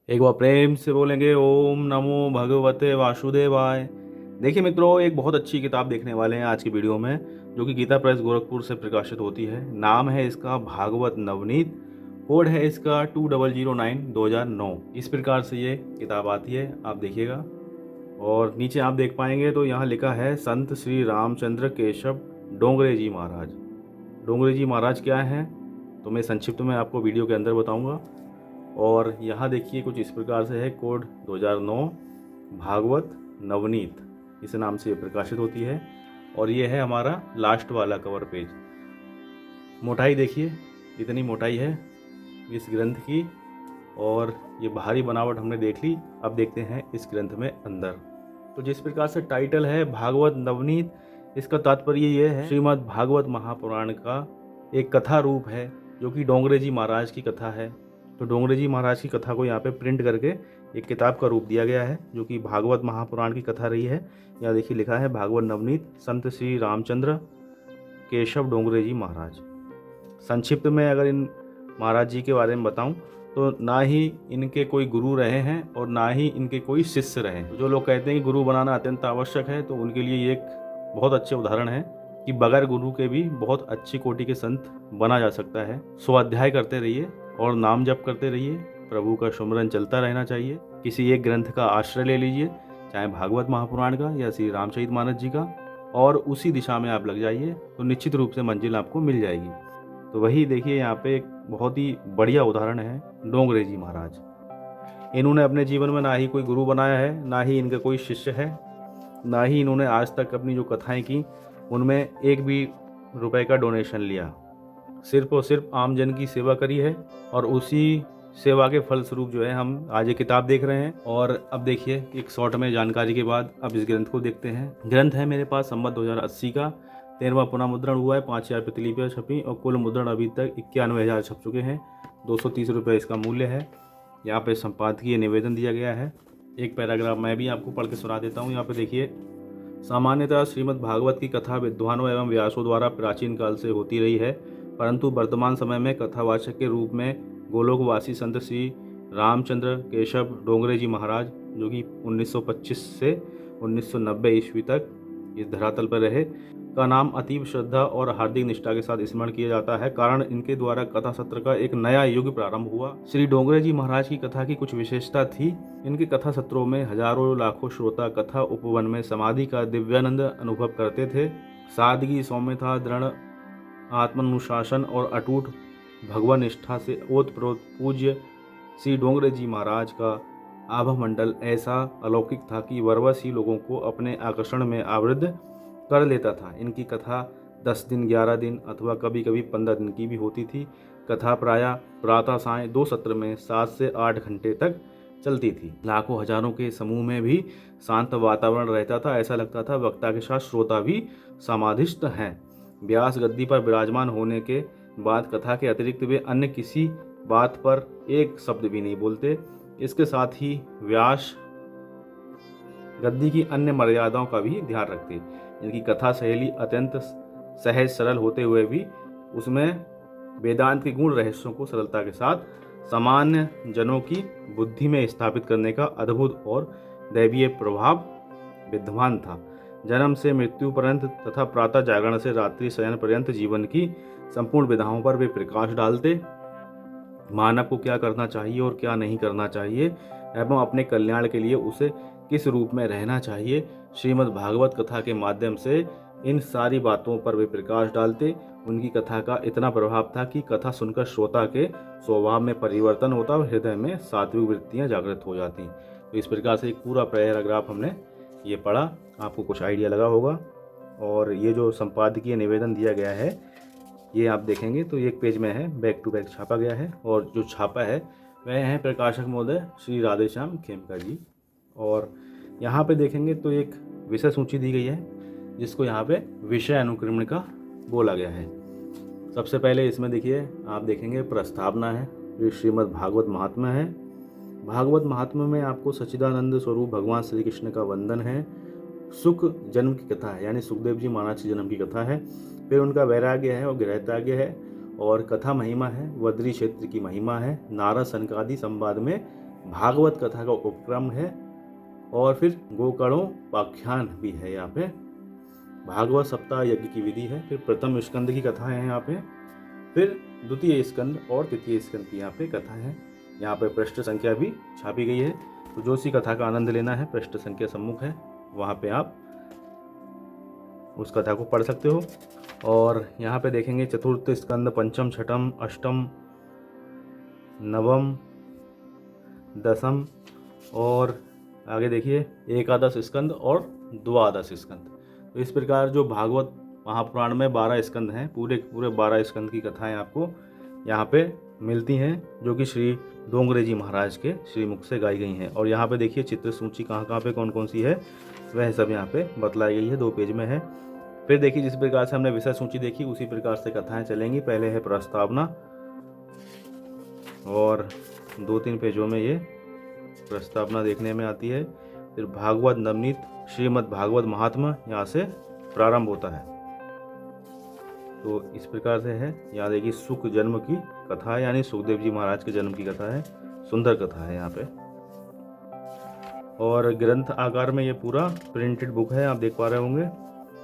एक बार प्रेम से बोलेंगे ओम नमो भगवते वासुदेवाय। देखिए मित्रों, एक बहुत अच्छी किताब देखने वाले हैं आज की वीडियो में, जो कि गीता प्रेस गोरखपुर से प्रकाशित होती है। नाम है इसका भागवत नवनीत। कोड है इसका 2009 इस प्रकार से ये किताब आती है, आप देखिएगा। और नीचे आप देख पाएंगे तो यहाँ लिखा है संत श्री रामचंद्र केशव डोंगरे जी महाराज। डोंगरे जी महाराज क्या हैं तो मैं संक्षिप्त में आपको वीडियो के अंदर बताऊंगा। और यहाँ देखिए कुछ इस प्रकार से है, कोड 2009 भागवत नवनीत इस नाम से ये प्रकाशित होती है। और ये है हमारा लास्ट वाला कवर पेज। मोटाई देखिए, इतनी मोटाई है इस ग्रंथ की। और ये बाहरी बनावट हमने देख ली, अब देखते हैं इस ग्रंथ में अंदर। तो जिस प्रकार से टाइटल है भागवत नवनीत, इसका तात्पर्य ये है श्रीमद् भागवत महापुराण का एक कथा रूप है, जो कि डोंगरे जी महाराज की कथा है। तो डोंगरे जी महाराज की कथा को यहाँ पे प्रिंट करके एक किताब का रूप दिया गया है, जो कि भागवत महापुराण की कथा रही है। यहाँ देखिए लिखा है भागवत नवनीत संत श्री रामचंद्र केशव डोंगरे जी महाराज। संक्षिप्त में अगर इन महाराज जी के बारे में बताऊं तो ना ही इनके कोई गुरु रहे हैं और ना ही इनके कोई शिष्य रहे हैं। जो लोग कहते हैं कि गुरु बनाना अत्यंत आवश्यक है, तो उनके लिए ये एक बहुत अच्छे उदाहरण है कि बगैर गुरु के भी बहुत अच्छी कोटि के संत बना जा सकता है। स्वाध्याय करते रहिए और नाम जप करते रहिए, प्रभु का सुमरन चलता रहना चाहिए। किसी एक ग्रंथ का आश्रय ले लीजिए, चाहे भागवत महापुराण का या श्री रामचरितमानस जी का, और उसी दिशा में आप लग जाइए तो निश्चित रूप से मंजिल आपको मिल जाएगी। तो वही देखिए यहाँ पे एक बहुत ही बढ़िया उदाहरण है डोंगरे जी महाराज। इन्होंने अपने जीवन में ना ही कोई गुरु बनाया है, ना ही इनका कोई शिष्य है, ना ही इन्होंने आज तक अपनी जो कथाएं की उनमें एक भी रुपए का डोनेशन लिया। सिर्फ और सिर्फ आम जन की सेवा करी है, और उसी सेवा के फलस्वरूप जो है हम आज ये किताब देख रहे हैं। और अब देखिए एक शॉर्ट में जानकारी के बाद अब इस ग्रंथ को देखते हैं। ग्रंथ है मेरे पास संवत 2080 का 13वां पुनः मुद्रण हुआ है, 5000 प्रतिलिपियाँ छपी और कुल मुद्रण अभी तक 91,000 छप चुके हैं। 230 रुपये इसका मूल्य है। यहाँ पे संपादकीय निवेदन दिया गया है। एक पैराग्राफ मैं भी आपको पढ़ के सुना देता हूँ। यहाँ पे देखिए, सामान्यतः श्रीमद् भागवत की कथा विद्वानों एवं व्यासों द्वारा प्राचीन काल से होती रही है, परंतु वर्तमान समय में कथावाचक के रूप में गोलोकवासी संत श्री रामचंद्र केशव डोंगरे जी महाराज, जो कि 1925 से 1990 ईस्वी तक इस धरातल पर रहे, का नाम अतीब श्रद्धा और हार्दिक निष्ठा के साथ स्मरण किया जाता है। कारण इनके द्वारा कथा सत्र का एक नया युग प्रारंभ हुआ। श्री डोंगरे जी महाराज की कथा की कुछ विशेषता थी। इनके कथा सत्रों में हजारों लाखों श्रोता कथा उपवन में समाधि का दिव्यानंद अनुभव करते थे। सादगी, सौम्यता, दृढ़ आत्मानुशासन और अटूट भगवान निष्ठा से ओतप्रोत पूज्य श्री डोंगरे जी महाराज का आभा मंडल ऐसा अलौकिक था कि वरवश ही लोगों को अपने आकर्षण में आवृत्त कर लेता था। इनकी कथा 10 दिन, 11 दिन अथवा कभी कभी 15 दिन की भी होती थी। कथा प्रायः प्रातः साय 2 सत्र में 7 से 8 घंटे तक चलती थी। लाखों हजारों के समूह में भी शांत वातावरण रहता था। ऐसा लगता था वक्ता के साथ श्रोता भी समाधिस्थ हैं। व्यास गद्दी पर विराजमान होने के बाद कथा के अतिरिक्त वे अन्य किसी बात पर एक शब्द भी नहीं बोलते। इसके साथ ही व्यास गद्दी की अन्य मर्यादाओं का भी ध्यान रखते। इनकी कथा शैली अत्यंत सहज सरल होते हुए भी उसमें वेदांत के गुण रहस्यों को सरलता के साथ सामान्य जनों की बुद्धि में स्थापित करने का अद्भुत और दैवीय प्रभाव विद्यमान था। जन्म से मृत्यु पर्यंत तथा प्रातः जागरण से रात्रि शयन पर्यंत जीवन की संपूर्ण विधाओं पर वे प्रकाश डालते। मानव को क्या करना चाहिए और क्या नहीं करना चाहिए एवं अपने कल्याण के लिए उसे किस रूप में रहना चाहिए, श्रीमद् भागवत कथा के माध्यम से इन सारी बातों पर वे प्रकाश डालते। उनकी कथा का इतना प्रभाव था कि कथा सुनकर श्रोता के स्वभाव में परिवर्तन होता और हृदय में सात्विक वृत्तियां जागृत हो जाती। तो इस प्रकार से एक पूरा पैराग्राफ हमने ये पढ़ा, आपको कुछ आइडिया लगा होगा। और ये जो संपादकीय निवेदन दिया गया है ये आप देखेंगे तो एक पेज में है, बैक टू बैक छापा गया है। और जो छापा है वह है प्रकाशक महोदय श्री राधेश्याम खेमका जी। और यहाँ पे देखेंगे तो एक विषय सूची दी गई है, जिसको यहाँ पे विषय अनुक्रमण का बोला गया है। सबसे पहले इसमें देखिए आप देखेंगे प्रस्तावना है, जो श्रीमद् भागवत महात्म्य है। भागवत महात्म्य में आपको सच्चिदानंद स्वरूप भगवान श्री कृष्ण का वंदन है। सुख जन्म की कथा है, यानी सुखदेव जी महाराज के जन्म की कथा है। फिर उनका वैराग्य है और गृहत्याग्य है। और कथा महिमा है, वद्री क्षेत्र की महिमा है। नारद सनकादि संवाद में भागवत कथा का उपक्रम है और फिर गोकर्णोपाख्यान भी है यहाँ पे। भागवत सप्ताह यज्ञ की विधि है, फिर प्रथम स्कंद की कथा है यहाँ पे, फिर द्वितीय स्कंद और तृतीय स्कंद की यहाँ पे कथा है। यहाँ पे पृष्ठ संख्या भी छापी गई है, तो जो सी कथा का आनंद लेना है पृष्ठ संख्या सम्मुख है, वहाँ पे आप उस कथा को पढ़ सकते हो। और यहाँ पे देखेंगे चतुर्थ स्कंद, पंचम, छठम, अष्टम, नवम, दसम और आगे देखिए एकादश स्कंद और द्वादश स्कंद। तो इस प्रकार जो भागवत महापुराण में 12 स्कंद हैं, पूरे 12 स्कंद की कथाएं आपको यहाँ पे मिलती हैं, जो कि श्री डोंगरे जी महाराज के श्रीमुख से गाई गई हैं। और यहाँ पे देखिए चित्र सूची कहाँ पे कौन कौन सी है वह सब यहाँ पे बतलाई गई है, 2 पेज में है। फिर देखिए जिस प्रकार से हमने विषय सूची देखी उसी प्रकार से कथाएं चलेंगी। पहले है प्रस्तावना और 2-3 पेजों में ये प्रस्तावना देखने में आती है। फिर भागवत नवनीत श्रीमद् भागवत महात्मा यहाँ से प्रारंभ होता है। तो इस प्रकार से है। यहाँ देखिए सुख जन्म की कथा है, यानी सुखदेव जी महाराज के जन्म की कथा है, सुंदर कथा है यहाँ पे। और ग्रंथ आकार में ये पूरा प्रिंटेड बुक है, आप देख पा रहे होंगे।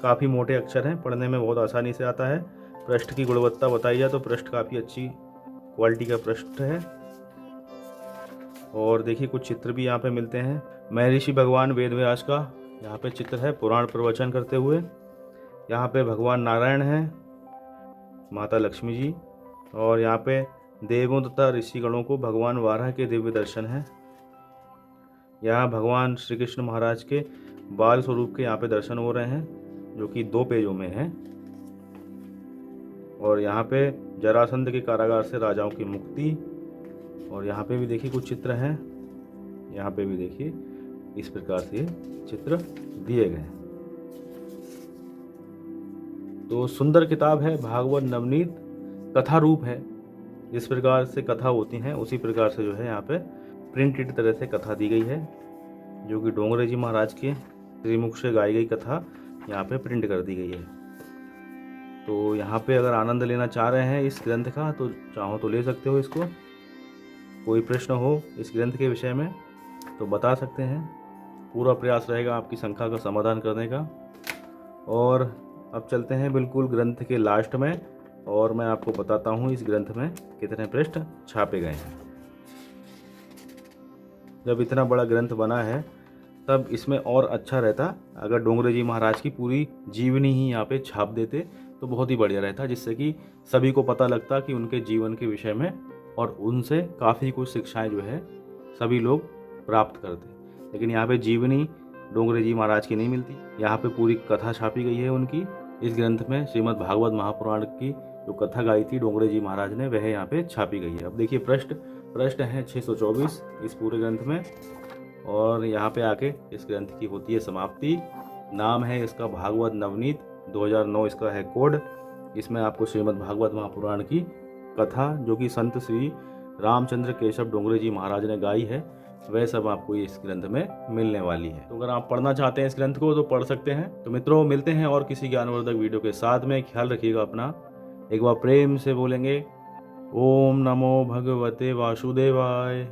काफ़ी मोटे अक्षर हैं, पढ़ने में बहुत आसानी से आता है। पृष्ठ की गुणवत्ता बताई जाए तो पृष्ठ काफ़ी अच्छी क्वालिटी का पृष्ठ है। और देखिए कुछ चित्र भी यहाँ पे मिलते हैं। महर्षि भगवान वेद व्यास का यहाँ पे चित्र है, पुराण प्रवचन करते हुए। यहाँ पे भगवान नारायण हैं, माता लक्ष्मी जी, और यहाँ पे देवों तथा ऋषिगणों को भगवान वाराह के दिव्य दर्शन हैं। यहाँ भगवान श्री कृष्ण महाराज के बाल स्वरूप के यहाँ पे दर्शन हो रहे हैं, जो कि 2 पेजों में है। और यहाँ पे जरासंध के कारागार से राजाओं की मुक्ति। और यहाँ पे भी देखिए कुछ चित्र हैं, यहाँ पे भी देखिए इस प्रकार से चित्र दिए गए हैं। तो सुंदर किताब है भागवत नवनीत, कथा रूप है। जिस प्रकार से कथा होती हैं उसी प्रकार से जो है यहाँ पे प्रिंटेड तरह से कथा दी गई है, जो कि डोंगरे जी महाराज के श्रीमुख से गाई गई कथा यहाँ पे प्रिंट कर दी गई है। तो यहाँ पे अगर आनंद लेना चाह रहे हैं इस ग्रंथ का तो चाहो तो ले सकते हो इसको। कोई प्रश्न हो इस ग्रंथ के विषय में तो बता सकते हैं, पूरा प्रयास रहेगा आपकी शंका का समाधान करने का। और अब चलते हैं बिल्कुल ग्रंथ के लास्ट में, और मैं आपको बताता हूँ इस ग्रंथ में कितने पृष्ठ छापे गए हैं। जब इतना बड़ा ग्रंथ बना है तब इसमें और अच्छा रहता अगर डोंगरे जी महाराज की पूरी जीवनी ही यहाँ पे छाप देते तो बहुत ही बढ़िया रहता, जिससे कि सभी को पता लगता कि उनके जीवन के विषय में, और उनसे काफ़ी कुछ शिक्षाएं जो है सभी लोग प्राप्त करते। लेकिन यहाँ पे जीवनी डोंगरे जी महाराज की नहीं मिलती। यहाँ पे पूरी कथा छापी गई है उनकी। इस ग्रंथ में श्रीमद् भागवत महापुराण की जो कथा गाई थी डोंगरे जी महाराज ने, वह यहाँ पे छापी गई है। अब देखिए पृष्ठ हैं 624 इस पूरे ग्रंथ में। और यहाँ पे आके इस ग्रंथ की होती है समाप्ति। नाम है इसका भागवत नवनीत, 2009 इसका है कोड। इसमें आपको श्रीमद् भागवत महापुराण की कथा, जो कि संत श्री रामचंद्र केशव डोंगरे जी महाराज ने गाई है, वह सब आपको इस ग्रंथ में मिलने वाली है। तो अगर आप पढ़ना चाहते हैं इस ग्रंथ को तो पढ़ सकते हैं। तो मित्रों मिलते हैं और किसी ज्ञानवर्धक वीडियो के साथ में। ख्याल रखिएगा अपना। एक बार प्रेम से बोलेंगे ओम नमो भगवते वासुदेवाय।